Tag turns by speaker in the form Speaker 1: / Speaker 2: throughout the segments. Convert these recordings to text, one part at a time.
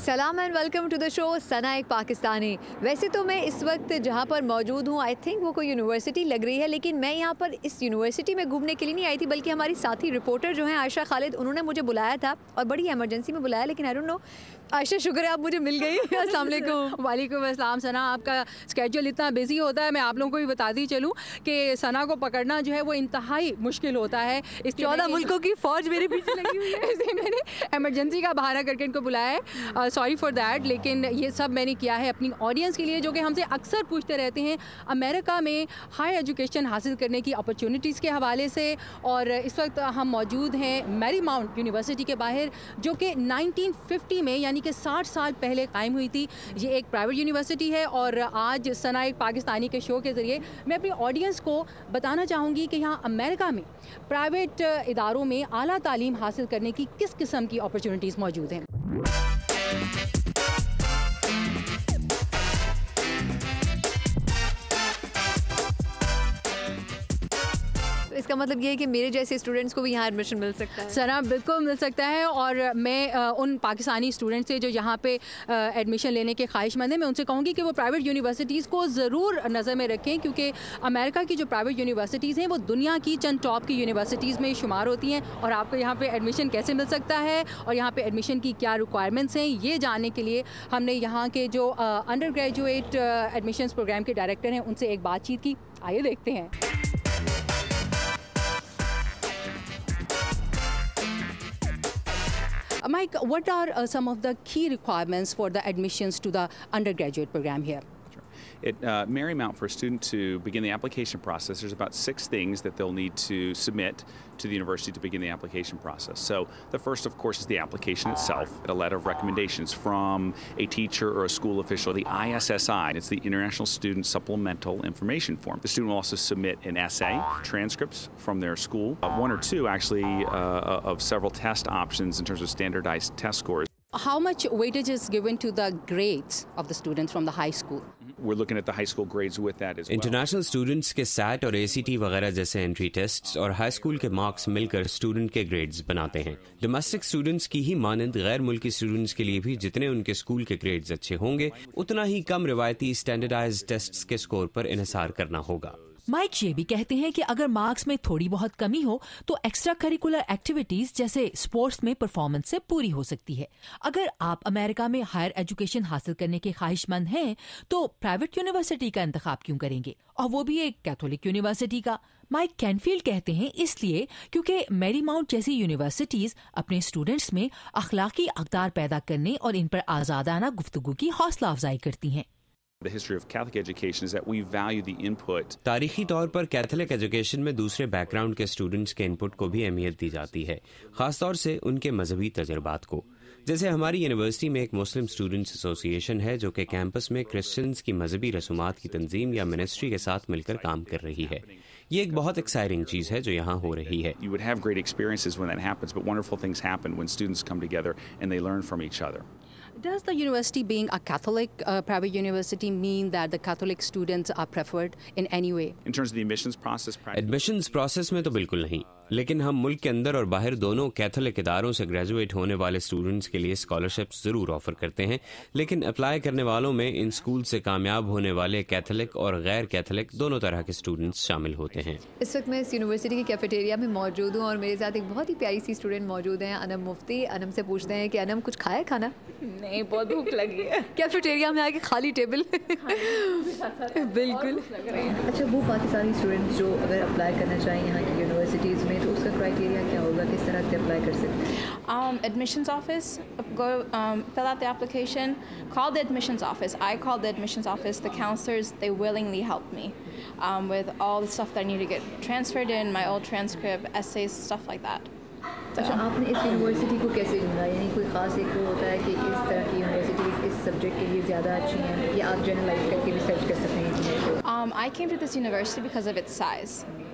Speaker 1: سلام and welcome to the شو ثنا ایک پاکستانی. ویسے تو میں اس وقت جہاں پر موجود ہوں آئی تھنک وہ کوئی یونیورسٹی لگ رہی ہے, لیکن میں یہاں پر اس یونیورسٹی میں گھومنے کے لیے نہیں آئی تھی, بلکہ ہماری ساتھی رپورٹر جو ہیں عائشہ خالد, انہوں نے مجھے بلایا تھا اور بڑی ایمرجنسی میں بلایا, لیکن آئی ڈونٹ نو. عائشہ شکر ہے آپ مجھے مل گئی. السلام علیکم.
Speaker 2: وعلیکم السلام. ثنا آپ کا اسکیجول اتنا بزی ہوتا ہے, میں آپ لوگوں کو بھی بتاتی چلوں کہ ثنا کو پکڑنا جو ہے وہ انتہائی مشکل ہوتا ہے. اس
Speaker 1: 14 ملکوں کی فوج میرے پیچھے لگی ہوئی ہے,
Speaker 2: اس لیے میں نے ایمرجنسی کا بہانہ کر کے ان کو بلایا ہے. سوری فار دیٹ, لیکن یہ سب میں نے کیا ہے اپنی آڈینس کے لیے جو کہ ہم سے اکثر پوچھتے رہتے ہیں امریکہ میں ہائی ایجوکیشن حاصل کرنے کی اپرچونیٹیز کے حوالے سے. اور اس وقت ہم موجود ہیں میری ماؤنٹ یونیورسٹی کے باہر, جو کہ 1950 میں یعنی کہ 60 سال پہلے قائم ہوئی تھی. یہ ایک پرائیویٹ یونیورسٹی ہے اور آج ثنا ایک پاکستانی کے شو کے ذریعے میں اپنی آڈینس کو بتانا چاہوں گی کہ یہاں امریکہ میں پرائیویٹ اداروں میں اعلیٰ تعلیم حاصل کرنے کی کس قسم کی اپرچونیٹیز موجود ہیں.
Speaker 1: اس کا مطلب یہ ہے کہ میرے جیسے اسٹوڈنٹس کو بھی یہاں ایڈمیشن مل سکتا ہے.
Speaker 2: ثنا بالکل مل سکتا ہے, اور میں ان پاکستانی اسٹوڈنٹ سے جو یہاں پہ ایڈمیشن لینے کے خواہش مند ہیں, میں ان سے کہوں گی کہ وہ پرائیویٹ یونیورسٹیز کو ضرور نظر میں رکھیں, کیونکہ امریکہ کی جو پرائیویٹ یونیورسٹیز ہیں وہ دنیا کی چند ٹاپ کی یونیورسٹیز میں شمار ہوتی ہیں. اور آپ کو یہاں پہ ایڈمیشن کیسے مل سکتا ہے اور یہاں پہ ایڈمیشن کی کیا ریکوائرمنٹس ہیں, یہ جاننے کے لیے ہم نے یہاں کے جو انڈر گریجویٹ ایڈمیشنس پروگرام کے ڈائریکٹر ہیں ان سے ایک بات چیت کی. آئیے دیکھتے ہیں. Mike, what are some of the key requirements for the admissions to the undergraduate program here?
Speaker 3: At Marymount, for a student to begin the application process, there's about 6 things that they'll need to submit to the university to begin the application process. So the first, of course, is the application itself, a letter of recommendations from a teacher or a school official, the ISSI. It's the International Student Supplemental Information Form. The student will also submit an essay, transcripts from their school, 1 or 2 actually of several test options in terms of standardized test scores.
Speaker 2: How much weightage is given to the grades of the students from the high school?
Speaker 3: We're looking at the high school grades with that as well.
Speaker 4: International students کے set اور ACT وغیرہ جیسے entry tests اور high school کے marks مل کر student کے grades بناتے ہیں. ڈومیسٹک اسٹوڈنٹس کی ہی مانند غیر ملکی اسٹوڈنٹس کے لیے بھی جتنے ان کے اسکول کے گریڈز اچھے ہوں گے, اتنا ہی کم روایتی اسٹینڈرڈائز ٹیسٹس کے اسکور پر انحصار کرنا ہوگا.
Speaker 5: مائک یہ بھی کہتے ہیں کہ اگر مارکس میں تھوڑی بہت کمی ہو تو ایکسٹرا کریکولر ایکٹیویٹیز جیسے اسپورٹس میں پرفارمنس سے پوری ہو سکتی ہے. اگر آپ امریکہ میں ہائر ایجوکیشن حاصل کرنے کے خواہش مند ہیں تو پرائیویٹ یونیورسٹی کا انتخاب کیوں کریں گے, اور وہ بھی ایک کیتھولک یونیورسٹی کا. مائک کینفیلڈ کہتے ہیں اس لیے کیونکہ میری ماؤنٹ جیسی یونیورسٹیز اپنے اسٹوڈنٹس میں اخلاقی اقدار پیدا کرنے اور ان پر آزادانہ گفتگو کی حوصلہ افزائی کرتی ہیں.
Speaker 3: The history of Catholic education is that we value the input.
Speaker 4: تاریخی طور پر کیتھولک ایجوکیشن میں دوسرے بیک گراؤنڈ کے اسٹوڈنٹس کے انپٹ کو بھی اہمیت دی جاتی ہے, خاص طور سے ان کے مذہبی تجربات کو. جیسے ہماری یونیورسٹی میں ایک مسلم اسٹوڈنٹس ایسوسی ایشن ہے جو کہ کیمپس میں کرسچنز کی مذہبی رسومات کی تنظیم یا منسٹری کے ساتھ مل کر کام کر رہی ہے. یہ ایک بہت ایکسائٹنگ چیز ہے جو یہاں ہو رہی ہے.
Speaker 3: You would have great experiences when that happens, but wonderful things happen when students come together and they learn from each other.
Speaker 2: Does the university being a Catholic private university mean that the Catholic students are preferred in any way?
Speaker 3: In terms of the admissions process,
Speaker 4: admissions process میں تو بالکل نہیں, لیکن ہم ملک کے اندر اور باہر دونوں کیتھولک اداروں سے گریجویٹ ہونے والے اسٹوڈنٹس کے لیے اسکالرشپس ضرور آفر کرتے ہیں, لیکن اپلائی کرنے والوں میں ان اسکول سے کامیاب ہونے والے کیتھولک اور غیر کیتھولک دونوں طرح کے اسٹوڈنٹس شامل ہوتے ہیں.
Speaker 1: اس وقت میں اس یونیورسٹی کی کیفیٹیریا میں موجود ہوں اور میرے ساتھ ایک بہت ہی پیاری سی اسٹوڈنٹ موجود ہیں, انم مفتی. انم سے پوچھتے ہیں کہ انم کچھ کھایا کھانا؟
Speaker 6: نہیں, بہت بھوک لگی ہے.
Speaker 1: کیفیٹیریا میں آ کے خالی ٹیبل. بالکل. اچھا, وہ پاکستانی اسٹوڈنٹ جو اگر اپلائی کرنا چاہیں یہاں کی یونیورسٹیز میں تو اس کا کرائٹیریا کیا ہوگا, کس طرح سے اپلائی کر سکتے ہیں؟
Speaker 6: Admissions office, go fill out the application, call the admissions office. I called the admissions office. The counselors, they willingly helped me with all the stuff that I need to get transferred in, my old transcript, essays, stuff like that.
Speaker 1: اچھا, آپ نے اس university کو کیسے ڈھونڈا, یعنی کوئی خاص ایک وہ ہوتا ہے کہ اس طرح کی یونیورسٹیز اس سبجیکٹ کے لیے زیادہ اچھی ہیں, یا آپ جنرلائز کر کے بھی سرچ کر سکتے ہیں؟
Speaker 6: I came to this university because of its size.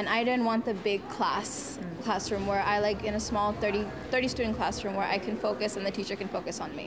Speaker 6: and I didn't want the big classroom where I like in a small 30 student classroom where I can focus and the teacher can focus on me.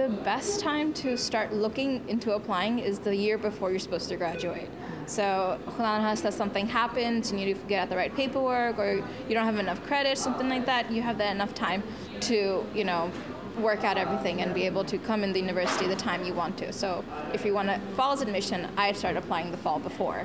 Speaker 6: The best time to start looking into applying is the year before you're supposed to graduate. So, unless something happens and you get the right paperwork or you don't have enough credits, something like that, you have that enough time to, work out everything and be able to come in the university the time you want to. So, if you want a fall's admission, I'd start applying the fall before.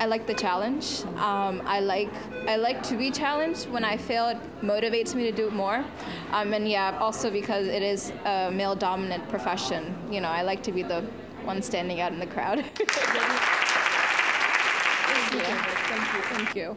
Speaker 6: I like the challenge. I like to be challenged. When I fail, it motivates me to do more. And yeah, also because it is a male-dominant profession. I like to be the one standing out in the crowd. Thank you.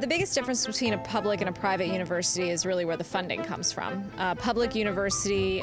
Speaker 7: The biggest difference between a public and a private university is really where the funding comes from. Public university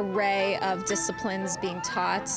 Speaker 7: array of disciplines being taught,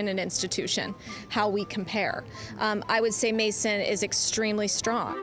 Speaker 7: in an institution, how we compare. I would say Mason is extremely strong.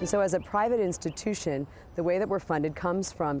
Speaker 8: And so as a private institution, the way that we're funded comes from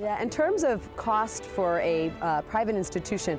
Speaker 8: Yeah, in terms of cost for a private institution,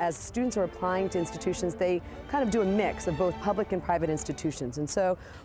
Speaker 8: As students are applying to institutions, they kind of do a mix of both public and private institutions, and so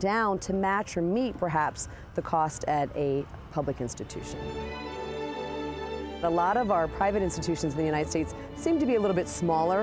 Speaker 8: Down to match or meet perhaps the cost at a public institution. A lot of our private institutions in the United States seem to be a little bit smaller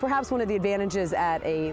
Speaker 8: Perhaps one of the advantages at a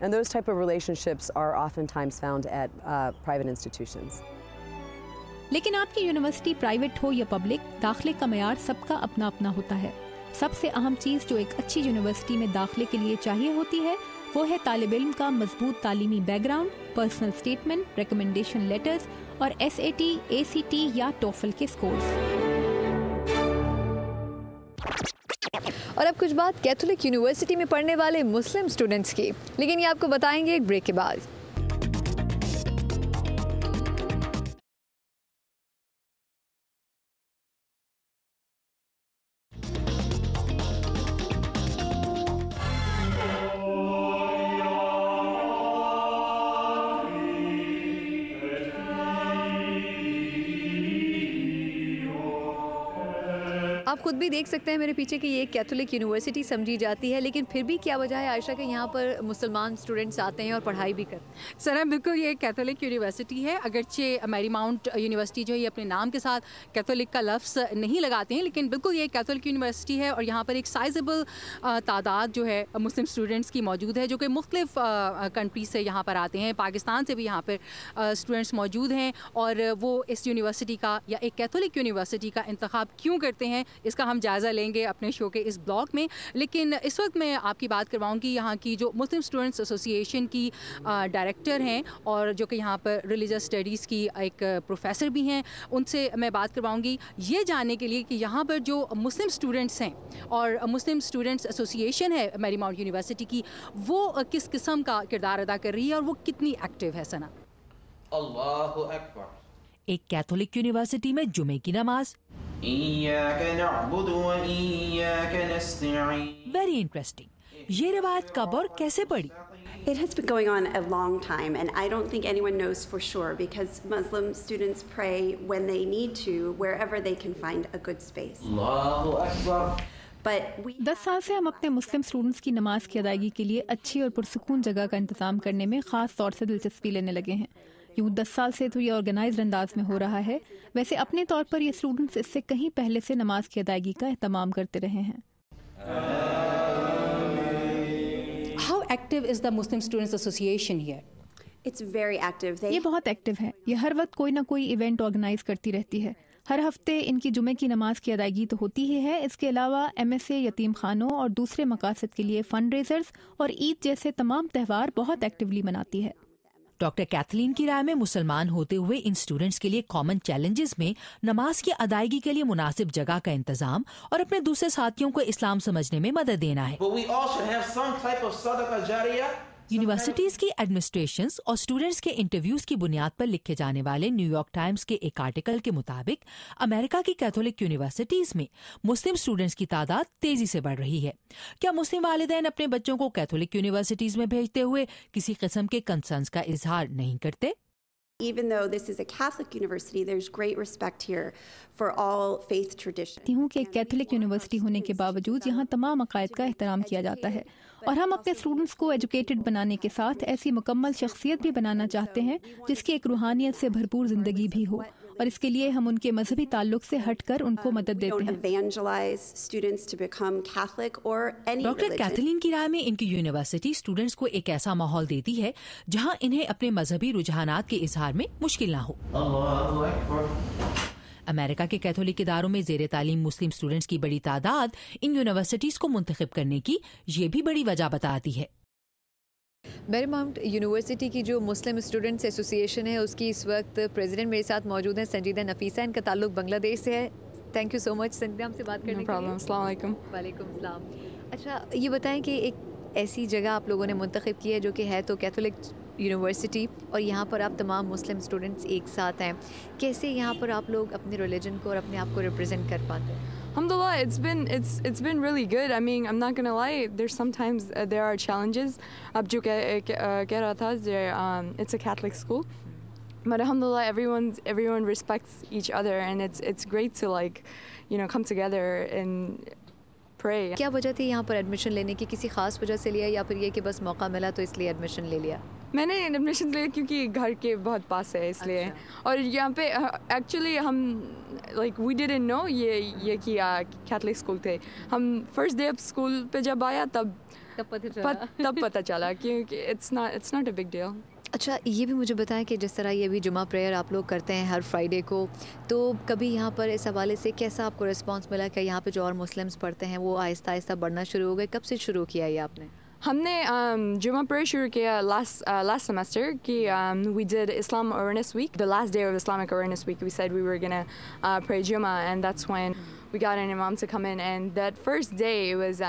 Speaker 8: And those type of relationships are oftentimes found at private institutions.
Speaker 9: لیکن آپ کی university private ہو یا public, داخلے کا معیار سب کا اپنا اپنا ہوتا ہے۔ سب سے اہم چیز جو ایک اچھی یونیورسٹی میں داخلے کے لیے چاہیے ہوتی ہے وہ ہے طالب علم کا مضبوط تعلیمی back ground, personal statement, recommendation letters اور SAT، ACT یا TOEFL کے سکورز۔
Speaker 1: اور اب کچھ بات کیتھولک یونیورسٹی میں پڑھنے والے مسلم اسٹوڈنٹس کی، لیکن یہ آپ کو بتائیں گے ایک بریک کے بعد۔ آپ خود بھی دیکھ سکتے ہیں میرے پیچھے کہ یہ ایک کیتھولک یونیورسٹی سمجھی جاتی ہے، لیکن پھر بھی کیا وجہ ہے عائشہ کہ یہاں پر مسلمان اسٹوڈنٹس آتے ہیں اور پڑھائی بھی کرتے ہیں؟
Speaker 2: سر بالکل یہ ایک کیتھولک یونیورسٹی ہے، اگرچہ میری ماؤنٹ یونیورسٹی جو ہے یہ اپنے نام کے ساتھ کیتھولک کا لفظ نہیں لگاتے ہیں، لیکن بالکل یہ ایک کیتھولک یونیورسٹی ہے اور یہاں پر ایک سائزبل تعداد جو ہے مسلم اسٹوڈنٹس کی موجود ہے، جو کہ مختلف کنٹریز سے یہاں پر آتے ہیں۔ پاکستان سے بھی یہاں پر اسٹوڈنٹس موجود ہیں اور وہ اس یونیورسٹی کا یا ایک کیتھولک یونیورسٹی کا انتخاب کیوں کرتے ہیں اس کا ہم جائزہ لیں گے اپنے شو کے اس بلاگ میں۔ لیکن اس وقت میں آپ کی بات کرواؤں گی یہاں کی جو مسلم اسٹوڈنٹس ایسوسی ایشن کی ڈائریکٹر ہیں اور جو کہ یہاں پر ریلیجس اسٹڈیز کی ایک پروفیسر بھی ہیں، ان سے میں بات کرواؤں گی یہ جاننے کے لیے کہ یہاں پر جو مسلم اسٹوڈنٹس ہیں اور مسلم اسٹوڈنٹس ایسوسی ایشن ہے میری ماؤنٹ یونیورسٹی کی، وہ کس قسم کا کردار ادا کر رہی ہے اور وہ کتنی ایکٹیو ہے۔ سنا
Speaker 10: اللہ اکبر۔
Speaker 5: ایک کیتھولک یونیورسٹی میں جمعے کی نماز، ویری انٹرسٹنگ۔ یہ روایت کب اور کیسے پڑی؟
Speaker 11: It has been going on a long time, and I don't think anyone knows for sure because Muslim students pray when they need to, wherever they can find a good space.
Speaker 10: Allahu Akbar.
Speaker 9: 10 سال سے ہم اپنے مسلم students کی نماز کی ادائیگی کے لیے اچھی اور پرسکون جگہ کا انتظام کرنے میں خاص طور سے دلچسپی لینے لگے ہیں۔ یوں 10 سال سے تو یہ آرگنائزڈ انداز میں ہو رہا ہے، ویسے اپنے طور پر یہ اسٹوڈنٹس اس سے کہیں پہلے سے نماز کی ادائیگی کا اہتمام کرتے رہے ہیں۔
Speaker 2: How active is the Muslim Students Association here?
Speaker 11: It's very active.
Speaker 9: یہ بہت ایکٹیو ہے، یہ ہر وقت کوئی نہ کوئی ایونٹ آرگنائز کرتی رہتی ہے۔ ہر ہفتے ان کی جمعے کی نماز کی ادائیگی تو ہوتی ہی ہے، اس کے علاوہ MSA، یتیم خانوں اور دوسرے مقاصد کے لیے فنڈ ریزرز اور عید جیسے تمام تہوار بہت ایکٹیولی مناتی ہے۔
Speaker 5: ڈاکٹر کیتھلین کی رائے میں مسلمان ہوتے ہوئے ان اسٹوڈنٹس کے لیے کامن چیلنجز میں نماز کی ادائیگی کے لیے مناسب جگہ کا انتظام اور اپنے دوسرے ساتھیوں کو اسلام سمجھنے میں مدد دینا ہے۔ یونیورسٹیز کی ایڈمنسٹریشنز اور اسٹوڈنٹس کے انٹرویوز کی بنیاد پر لکھے جانے والے نیو یارک ٹائمز کے ایک آرٹیکل کے مطابق امریکہ کی کیتھولک یونیورسٹیز میں مسلم اسٹوڈنٹس کی تعداد تیزی سے بڑھ رہی ہے۔ کیا مسلم والدین اپنے بچوں کو کیتھولک یونیورسٹیز میں بھیجتے ہوئے کسی قسم کے کنسرنز کا اظہار نہیں کرتے؟
Speaker 11: Even though this is a Catholic university, there's great respect here for all faith traditions.
Speaker 9: ہوں کہ ایک کیتھولک یونیورسٹی ہونے کے باوجود یہاں تمام عقائد کا احترام کیا جاتا ہے، اور ہم اپنے اسٹوڈنٹس کو ایجوکیٹڈ بنانے کے ساتھ ایسی مکمل شخصیت بھی بنانا چاہتے ہیں جس کی ایک روحانیت سے بھرپور زندگی بھی ہو، اور اس کے لیے ہم ان کے مذہبی تعلق سے ہٹ کر ان کو مدد دیتے ہیں۔
Speaker 5: ڈاکٹر کیتھلین کی رائے میں ان کی یونیورسٹی اسٹوڈنٹس کو ایک ایسا ماحول دیتی ہے جہاں انہیں اپنے مذہبی رجحانات کے اظہار میں مشکل نہ ہو۔ امریکہ کے کیتھولک اداروں میں زیر تعلیم مسلم اسٹوڈنٹس کی بڑی تعداد ان یونیورسٹیز کو منتخب کرنے کی یہ بھی بڑی وجہ بتاتی ہے۔
Speaker 1: میری ماؤنٹ یونیورسٹی کی جو مسلم اسٹوڈنٹس ایسوسی ایشن ہے اس کی اس وقت پریزیڈنٹ میرے ساتھ موجود ہیں سنجیدہ نفیسہ، ان کا تعلق بنگلہ دیش سے ہے۔ تھینک یو سو مچ سنجیدہ ہم سے بات کرنے کے لیے۔
Speaker 12: السلام علیکم۔
Speaker 1: وعلیکم السلام۔ اچھا یہ بتائیں کہ ایک ایسی جگہ آپ لوگوں نے منتخب کی ہے جو کہ ہے تو کیتھولک یونیورسٹی، اور یہاں پر آپ تمام مسلم اسٹوڈنٹس ایک ساتھ ہیں، کیسے یہاں پر آپ لوگ اپنے ریلیجن کو اور اپنے آپ کو ریپرزینٹ کر پاتے ہیں؟
Speaker 12: Alhamdulillah, it's been really good. I mean, I'm not gonna lie. There's sometimes there are challenges. اب جو کہہ رہا تھا it's a Catholic school, but alhamdulillah everyone respects each other, and it's great to come together and pray.
Speaker 1: کیا وجہ تھی یہاں پر admission لینے کی؟ کسی خاص وجہ سے لیا یا پھر یہ کہ بس موقع ملا تو اس لیے ایڈمیشن لے لیا؟
Speaker 12: میں نے ایڈمیشن لیا کیونکہ گھر کے بہت پاس ہے اس لیے، اور یہاں پہ ایکچولی ہم وی ڈڈنٹ نو یہ کہ کیتھولک اسکول تھے۔ ہم فرسٹ ڈے اب اسکول پہ جب آیا تب پتہ چلا کیونکہ it's not a big deal.
Speaker 1: اچھا یہ بھی مجھے بتائیں کہ جس طرح یہ بھی جمعہ پریئر آپ لوگ کرتے ہیں ہر فرائیڈے کو، تو کبھی یہاں پر اس حوالے سے کیسا آپ کو رسپانس ملا کہ یہاں پہ جو اور مسلمس پڑھتے ہیں وہ آہستہ آہستہ بڑھنا شروع ہو گئے؟ کب سے شروع کیا یہ آپ نے؟
Speaker 12: ہم نے جمعہ پریئر شروع کیا last semester کہ we did Islam Awareness Week. The last day of Islamic Awareness Week we said we were going to pray Jummah, and that's when we got an imam to come in, and that first day it was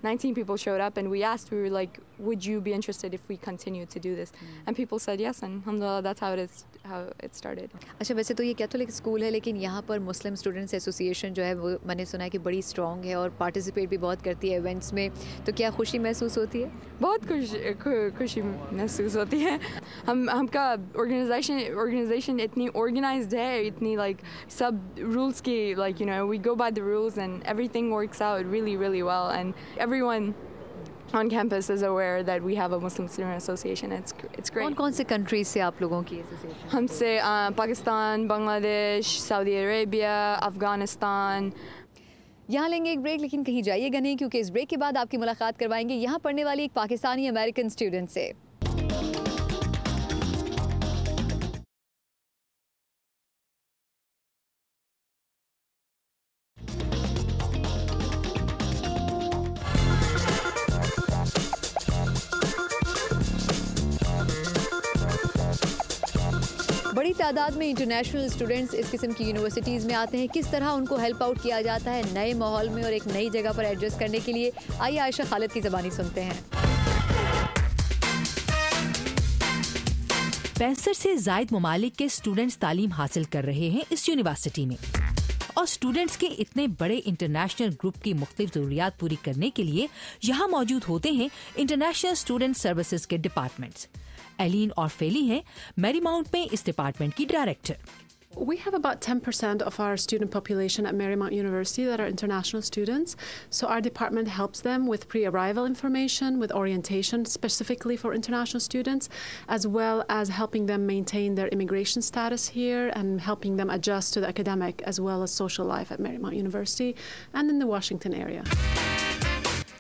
Speaker 12: 19 people showed up, and we asked, we were like, would you be interested if we continue to do this? And people said yes, and alhamdulillah that's how it started.
Speaker 1: اچھا ویسے تو یہ Catholic school ہے لیکن یہاں پر مسلم students association جو ہے وہ میں نے سنا ہے کہ بڑی اسٹرانگ ہے اور پارٹیسپیٹ بھی بہت کرتی ہے ایونٹس میں، تو کیا خوشی محسوس ہوتی ہے؟
Speaker 12: بہت خوشی محسوس ہوتی ہے. ہم کا آرگنائزیشن اتنی آرگنائزڈ ہے، اتنی لائک سب رولس کی like we go by the rules and every thing works out really really well, and everyone on campus is aware that we have a Muslim Student Association. It's great.
Speaker 1: کون سے countries سے آپ لوگوں کی association?
Speaker 12: ہم سے پاکستان، بنگلہ دیش، سعودی عربیہ، افغانستان.
Speaker 1: یہاں لیں گے ایک بریک، لیکن کہیں جائیے گا نہیں کیونکہ اس بریک کے بعد آپ کی ملاقات کروائیں گے یہاں پڑھنے والی ایک پاکستانی امریکن اسٹوڈنٹ سے. بڑی تعداد میں انٹرنیشنل اسٹوڈنٹس اس قسم کی یونیورسٹیز میں آتے ہیں. کس طرح ان کو ہیلپ آؤٹ کیا جاتا ہے نئے ماحول میں اور ایک نئی جگہ پر ایڈجسٹ کرنے کے لیے؟ آئیے عائشہ خالد کی زبانی سنتے ہیں.
Speaker 5: 65 سے زائد ممالک کے اسٹوڈنٹس تعلیم حاصل کر رہے ہیں اس یونیورسٹی میں، اور اسٹوڈنٹس کے اتنے بڑے انٹرنیشنل گروپ کی مختلف ضروریات پوری کرنے کے لیے یہاں موجود ہوتے ہیں انٹرنیشنل اسٹوڈنٹ سروسز کے ڈپارٹمنٹس. ایلین اور فیلی ہیں میری ماؤنٹ میں اس ڈپارٹمنٹ کی director.
Speaker 13: We have about 10% of our student population at Marymount University that are international students. So our department helps them with pre-arrival information, with orientation specifically for international students, as well as helping them maintain their immigration status here and helping them adjust to the academic as well as social life at Marymount University and in the Washington area.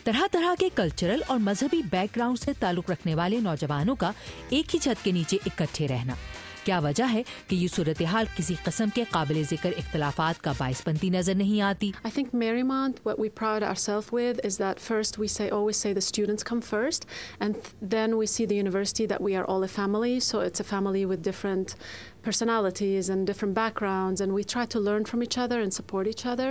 Speaker 5: طرح طرح کے cultural اور مذہبی back ground سے تعلق رکھنے والے نوجوانوں کا ایک ہی چھت کے نیچے اکٹھے رہنا، کیا وجہ ہے کہ یہ صورتحال کسی قسم کے قابل ذکر اختلافات کا باعث بنتی نظر نہیں آتی؟
Speaker 13: I think Marymount, what we pride ourselves with is that first we always say the students come first, and then we see the university that we are all a family, so it's a family with different personalities and different backgrounds, and we try to learn from each other and support each other.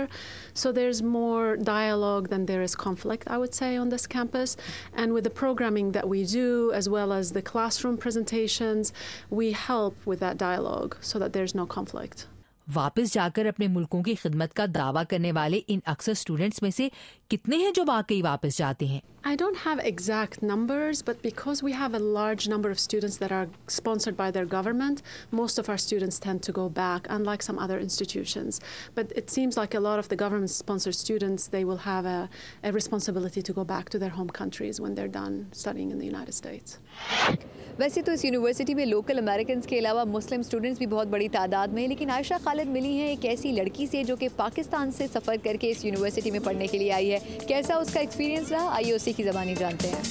Speaker 13: So there's more dialogue than there is conflict, I would say, on this campus. And with the programming that we do, as well as the classroom presentations, we help with that dialogue so that there's no conflict.
Speaker 5: واپس جا کر اپنے ملکوں کی خدمت کا دعویٰ کرنے والے ان اکثر اسٹوڈنٹس میں سے کتنے ہیں جو واقعی واپس جاتے ہیں؟
Speaker 13: I don't have exact numbers, but because we have a large number of students that are sponsored by their government, most of our students tend to go back, unlike some other institutions. But it seems like a lot of the government-sponsored students, they will have a responsibility to go back to their home countries when they're done studying in the United States.
Speaker 1: ویسے تو اس university میں local Americans کے علاوہ مسلم students بھی بہت بڑی تعداد میں ہیں، لیکن عائشہ خالد ملی ہیں ایک ایسی لڑکی سے جو کہ پاکستان سے سفر کر کے اس یونیورسٹی میں پڑھنے کے لیے آئی ہے. کیسا اس کا ایکسپیرینس رہا، آئیے اسی کی زبانی جانتے ہیں.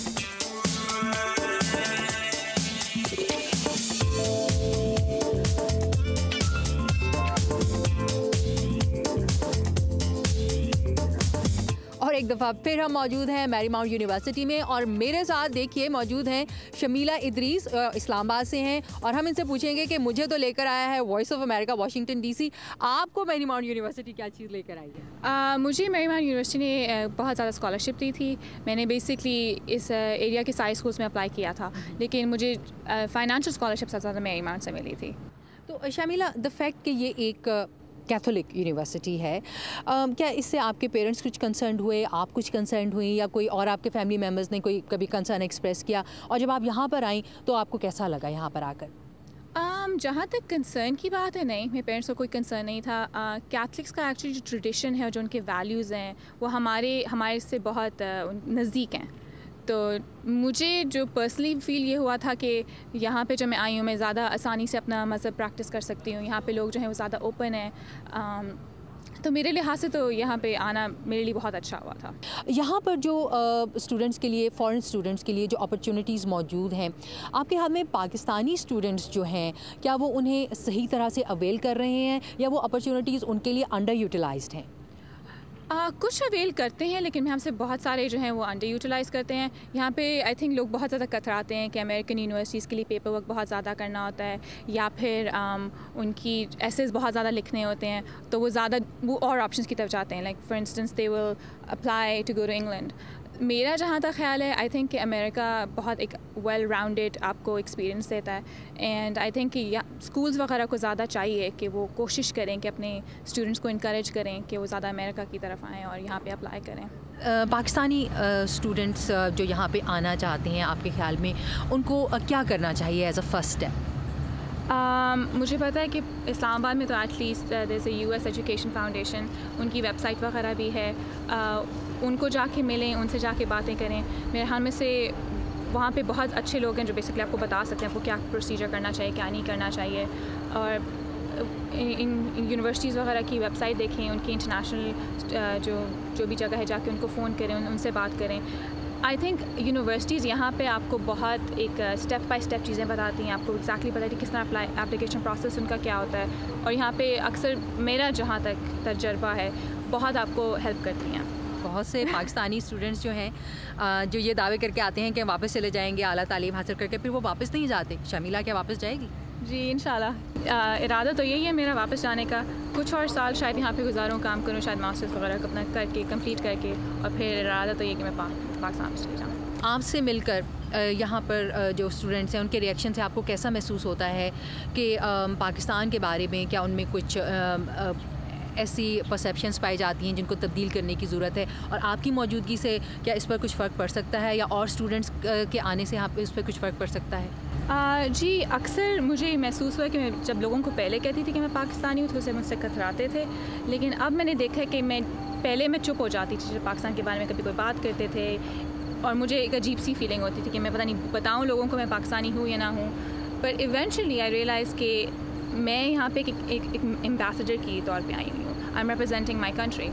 Speaker 2: اور ایک دفعہ پھر ہم موجود ہیں میری ماؤنٹ یونیورسٹی میں، اور میرے ساتھ دیکھیے موجود ہیں شمیلہ ادریس، اسلام آباد سے ہیں، اور ہم ان سے پوچھیں گے کہ مجھے تو لے کر آیا ہے voice of America Washington DC سی، آپ کو میری ماؤنٹ یونیورسٹی کیا چیز لے کر آئی ہے؟
Speaker 6: مجھے میری ماؤنٹ یونیورسٹی نے بہت زیادہ اسکالرشپ دی تھی. میں نے بیسکلی اس ایریا کے سارے اسکولس میں اپلائی کیا تھا، لیکن مجھے فائنانشیل اسکالرشپ سب سے زیادہ میری ماؤنٹ سے ملی تھی.
Speaker 2: تو شمیلہ، دا فیکٹ کہ یہ ایک کیتھولک یونیورسٹی ہے، کیا اس سے آپ کے پیرنٹس کچھ کنسرنڈ ہوئے، آپ کچھ کنسرنڈ ہوئیں، یا کوئی اور آپ کے فیملی ممبرز نے کوئی کبھی کنسرن ایکسپریس کیا؟ اور جب آپ یہاں پر آئیں تو آپ کو کیسا لگا یہاں پر آ کر؟
Speaker 6: جہاں تک کنسرن کی بات ہے، نہیں، میرے پیرنٹس کو کوئی کنسرن نہیں تھا. کیتھلکس کا ایکچولی جو ٹریڈیشن ہے، جو ان کے ویلیوز ہیں، وہ ہمارے سے بہت نزدیک ہیں. تو مجھے جو پرسنلی فیل یہ ہوا تھا کہ یہاں پہ جو میں آئی ہوں، میں زیادہ آسانی سے اپنا مذہب پریکٹس کر سکتی ہوں. یہاں پہ لوگ جو ہیں وہ زیادہ اوپن ہیں.
Speaker 14: تو میرے لحاظ سے تو یہاں پہ آنا میرے لیے بہت اچھا ہوا تھا.
Speaker 5: یہاں پر جو اسٹوڈنٹس کے لیے، فارن اسٹوڈنٹس کے لیے جو اپرچونیٹیز موجود ہیں، آپ کے خیال میں پاکستانی اسٹوڈنٹس جو ہیں کیا وہ انہیں صحیح طرح سے اویل کر رہے ہیں یا وہ اپرچونیٹیز ان کے لیے انڈر یوٹیلائزڈ ہیں؟
Speaker 14: کچھ اویل کرتے ہیں لیکن ہم سے بہت سارے جو ہیں وہ انڈر یوٹیلائز کرتے ہیں. یہاں پہ آئی تھنک لوگ بہت زیادہ کتراتے ہیں کہ امریکن یونیورسٹیز کے لیے پیپر ورک بہت زیادہ کرنا ہوتا ہے یا پھر ان کی ایسیز بہت زیادہ لکھنے ہوتے ہیں تو وہ زیادہ وہ اور آپشنس کی طرف جاتے ہیں. Like for instance they will apply to go to England. میرا جہاں تک خیال ہے آئی تھنک کہ امریکہ بہت ایک ویل راؤنڈیڈ آپ کو ایکسپیرینس دیتا ہے. اینڈ آئی تھنک کہ اسکولز وغیرہ کو زیادہ چاہیے کہ وہ کوشش کریں کہ اپنے اسٹوڈنٹس کو انکریج کریں کہ وہ زیادہ امریکہ کی طرف آئیں اور یہاں پہ اپلائی کریں.
Speaker 5: پاکستانی اسٹوڈنٹس جو یہاں پہ آنا چاہتے ہیں آپ کے خیال میں ان کو کیا کرنا چاہیے ایز اے فرسٹ اسٹیپ؟
Speaker 14: مجھے پتہ ہے کہ اسلام آباد میں تو at least there is a US education foundation, ان کی ویب سائٹ وغیرہ بھی ہے. ان کو جا کے ملیں، ان سے جا کے باتیں کریں. میرے خیال میں سے وہاں پہ بہت اچھے لوگ ہیں جو بیسکلی آپ کو بتا سکتے ہیں آپ کو کیا پروسیجر کرنا چاہیے، کیا نہیں کرنا چاہیے. اور ان یونیورسٹیز وغیرہ کی ویب سائٹ دیکھیں، ان کی انٹرنیشنل جو بھی جگہ ہے جا کے ان کو فون کریں، ان سے بات کریں. آئی تھنک یونیورسٹیز یہاں پہ آپ کو بہت ایک اسٹیپ بائی اسٹیپ چیزیں بتاتی ہیں. آپ کو ایگزیکٹلی پتہ ہے کہ کس طرح اپلیکیشن پروسیس ان کا کیا ہوتا ہے. اور یہاں پہ اکثر میرا جہاں تک تجربہ ہے بہت آپ کو ہیلپ کرتی ہیں.
Speaker 5: بہت سے پاکستانی اسٹوڈنٹس جو ہیں جو یہ دعوے کر کے آتے ہیں کہ واپس چلے جائیں گے اعلیٰ تعلیم حاصل کر کے، پھر وہ واپس نہیں جاتے. شمیلہ کیا واپس جائے گی؟
Speaker 14: جی انشاءاللہ ارادہ تو یہی ہے میرا واپس جانے کا. کچھ اور سال شاید یہاں پہ گزاروں، کام کروں، شاید ماسٹرز وغیرہ اپنا کر کے کمپلیٹ کر کے، اور پھر ارادہ تو یہ کہ میں پاکستان چلے جاؤں.
Speaker 5: آپ سے مل کر یہاں پر جو اسٹوڈنٹس ہیں ان کے ریئیکشن سے آپ کو کیسا محسوس ہوتا ہے کہ پاکستان کے بارے میں کیا ان میں کچھ ایسی پرسیپشنس پائی جاتی ہیں جن کو تبدیل کرنے کی ضرورت ہے، اور آپ کی موجودگی سے کیا اس پر کچھ فرق پڑ سکتا ہے یا اور اسٹوڈنٹس کے آنے سے یہاں پہ اس پہ کچھ فرق پڑ سکتا ہے؟
Speaker 14: جی کہ مجھے محسوس ہوا کہ میں جب لوگوں کو پہلے کہتی تھی کہ میں پاکستانی ہوں تو اسے مجھ سے کتراتے تھے، لیکن اب میں نے دیکھا کہ پہلے میں چپ ہو جاتی تھی جب پاکستان کے بارے میں کبھی کوئی بات کرتے تھے، اور مجھے ایک عجیب سی فیلنگ ہوتی تھی کہ میں پتہ نہیں بتاؤں لوگوں کو میں پاکستانی ہوں یا نہ ہوں. پر ایونچولی آئی ریئلائز کہ میں یہاں پہ ایک ایمبیسڈر کی طور پہ آئی ہوئی ہوں. I am representing my country.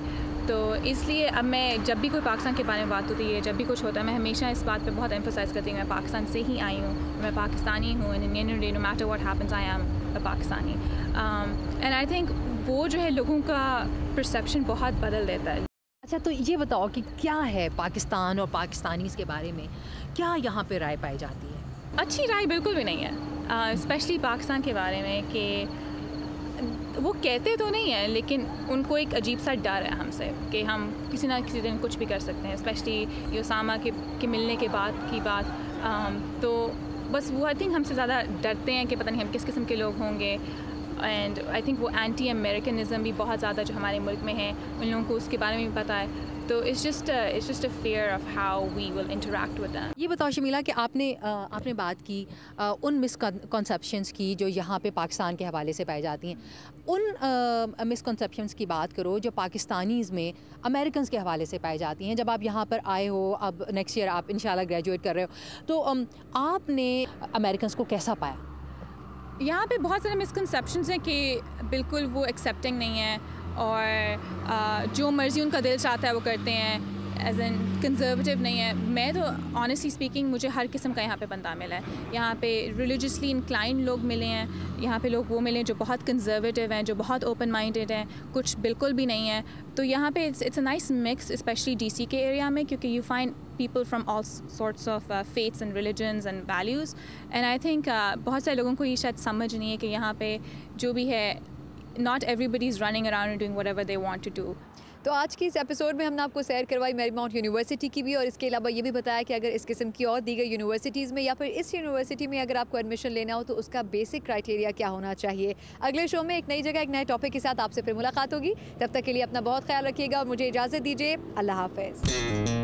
Speaker 14: تو اس لیے اب میں جب بھی کوئی پاکستان کے بارے میں بات ہوتی ہے، جب بھی کچھ ہوتا ہے، میں ہمیشہ اس بات پہ بہت ایمفسائز کرتی ہوں میں پاکستان سے ہی آئی ہوں، میں پاکستانی ہوں. No matter what happens I am a Pakistani. And I think وہ جو ہے لوگوں کا پرسیپشن بہت بدل دیتا ہے.
Speaker 5: اچھا تو یہ بتاؤ کہ کیا ہے پاکستان اور پاکستانیز کے بارے میں کیا یہاں پہ رائے پائی جاتی ہے؟
Speaker 14: اچھی رائے بالکل بھی نہیں ہے، اسپیشلی پاکستان کے بارے میں. کہ وہ کہتے تو نہیں ہیں لیکن ان کو ایک عجیب سا ڈر ہے ہم سے کہ ہم کسی نہ کسی دن کچھ بھی کر سکتے ہیں، اسپیشلی یہ اسامہ کے ملنے کے بعد کی بات. تو بس وہ آئی تھنک ہم سے زیادہ ڈرتے ہیں کہ پتہ نہیں ہم کس قسم کے لوگ ہوں گے. اینڈ آئی تھنک وہ اینٹی امریکنزم بھی بہت زیادہ جو ہمارے ملک میں ہیں ان لوگوں کو اس کے بارے میں بھی پتہ ہے. تو it's just a fear of how we will interact with them.
Speaker 5: یہ بتاؤ شمیلہ کہ آپ نے بات کی ان مسکنسیپشنس کی جو یہاں پہ پاکستان کے حوالے سے پائی جاتی ہیں. ان مسکنسیپشنس کی بات کرو جو پاکستانیز میں امریکنز کے حوالے سے پائی جاتی ہیں. جب آپ یہاں پر آئے ہو، اب نیکسٹ ایئر آپ انشاءاللہ گریجویٹ کر رہے ہو، تو آپ نے امریکنز کو کیسا پایا؟
Speaker 14: یہاں پہ بہت سارے مسکنسیپشنز ہیں کہ بالکل وہ ایکسیپٹنگ نہیں ہے اور جو مرضی ان کا دل چاہتا ہے وہ کرتے ہیں، ایز این کنزرویٹیو نہیں ہے. میں تو آنیسٹلی اسپیکنگ مجھے ہر قسم کا یہاں پہ بندہ ملا ہے. یہاں پہ ریلیجیسلی انکلائنڈ لوگ ملے ہیں، یہاں پہ لوگ وہ ملے ہیں جو بہت کنزرویٹیو ہیں، جو بہت اوپن مائنڈیڈ ہیں، کچھ بالکل بھی نہیں ہے. تو یہاں پہ it's a nice mix, especially DC کے ایریا میں، کیونکہ you find people from all sorts of faiths and religions and values. And I think بہت سارے لوگوں کو یہ شاید سمجھ نہیں ہے کہ یہاں پہ جو بھی ہے not everybody is running around and doing whatever they want to do.
Speaker 1: تو آج کی اس ایپیسوڈ میں ہم نے آپ کو سیر کروائی میری ماؤنٹ یونیورسٹی کی بھی، اور اس کے علاوہ یہ بھی بتایا کہ اگر اس قسم کی اور دیگر یونیورسٹیز میں یا پھر اس یونیورسٹی میں اگر آپ کو ایڈمیشن لینا ہو تو اس کا بیسک کرائٹیریا کیا ہونا چاہیے. اگلے شو میں ایک نئی جگہ ایک نئے ٹاپک کے ساتھ آپ سے پھر ملاقات ہوگی. تب تک کے لیے اپنا بہت خیال رکھیے گا اور مجھے اجازت دیجیے. اللہ حافظ.